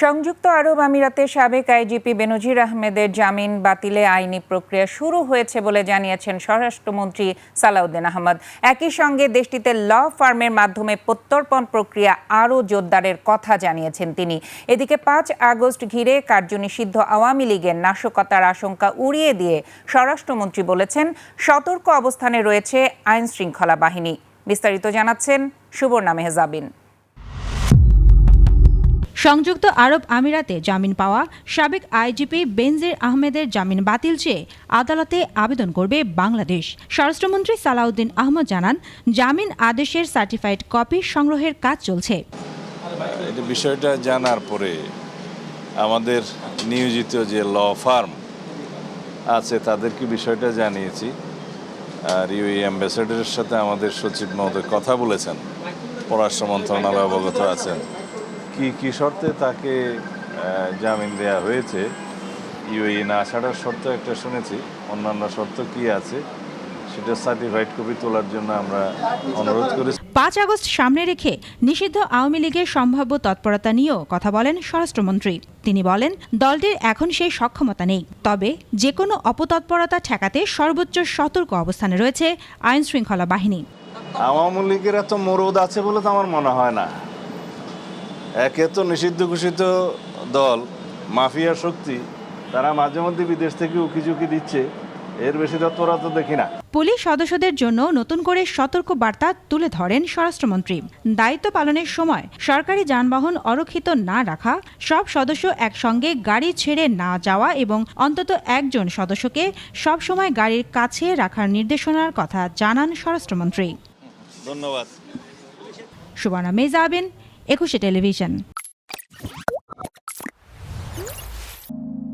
সংযুক্ত আরব আমিরাতের সাবেক আইজিপি বেনজির আহমেদের জামিন বাতিলে আইনি প্রক্রিয়া শুরু হয়েছে বলে জানিয়েছেন স্বরাষ্ট্রমন্ত্রী সালাউদ্দিন আহমদ। একই সঙ্গে দেশটিতে ল ফার্মের মাধ্যমে প্রত্যর্পণ প্রক্রিয়া আরও জোরদারের কথা জানিয়েছেন তিনি। এদিকে ৫ আগস্ট ঘিরে কার্যনিষিদ্ধ আওয়ামী লীগের নাশকতার আশঙ্কা উড়িয়ে দিয়ে স্বরাষ্ট্রমন্ত্রী বলেছেন, সতর্ক অবস্থানে রয়েছে আইন শৃঙ্খলা বাহিনী। বিস্তারিত জানাচ্ছেন সুবর্ণা মেহজাবিন। সংযুক্ত আরব আমিরাতে জামিন পাওয়া সাবেক আইজিপি বেনজির আহমেদের জামিন বাতিল চেয়ে আদালতে আবেদন করবে বাংলাদেশ। স্বরাষ্ট্রমন্ত্রী সালাউদ্দিন আহমদ জানান, জামিন আদেশের সার্টিফাইড কপি সংগ্রহের কাজ চলছে। বিষয়টা জানার পরে আমাদের নিয়োজিত যে ল ফার্ম আছে তাদেরকে বিষয়টা জানিয়েছি। আর ইউএই অ্যাম্বাসেডরের সাথে আমাদের সচিব মহোদয় কথা বলেছেন, পররাষ্ট্র মন্ত্রণালয় অবগত আছেন কি শর্তে তাকে জামিন দেওয়া হয়েছে। ইউএই না ছাড়ার শর্ত একটা শুনেছি, অন্যান্য শর্ত কি আছে সেটা সার্টিফাইড কপি তোলার জন্য আমরা অনুরোধ করেছি। ৫ আগস্ট সামনে রেখে নিষিদ্ধ আওয়ামী লীগের সম্ভাব্য তৎপরতা নিয়েও কথা বলেন স্বরাষ্ট্রমন্ত্রী। তিনি বলেন, দলটির এখন সেই সক্ষমতা নেই, তবে যে কোনো অপতৎপরতা ঠেকাতে সর্বোচ্চ সতর্ক অবস্থানে রয়েছে আইন শৃঙ্খলা বাহিনী। আওয়ামী লীগের এত মরদ আছে বলে তো আমার মনে হয় না। একে তো নিষিদ্ধ ঘোষিত দল, মাফিয়া শক্তি, তারা মাঝে মধ্যে বিদেশ থেকে উকিঝুঁকি দিচ্ছে, এর বেশি তৎপরতা তো দেখি না। পুলিশ সদস্যদের জন্য নতুন করে সতর্ক বার্তা তুলে ধরেন স্বরাষ্ট্রমন্ত্রী। দায়িত্ব পালনের সময় সরকারি যানবাহন অরক্ষিত না রাখা, সব সদস্য একসঙ্গে গাড়ি ছেড়ে না যাওয়া এবং অন্তত একজন সদস্যকে সবসময় গাড়ির কাছে রাখার নির্দেশনার কথা জানান স্বরাষ্ট্রমন্ত্রী। ধন্যবাদ। সুবর্ণা মেহজাবিন, ২১ টেলিভিশন।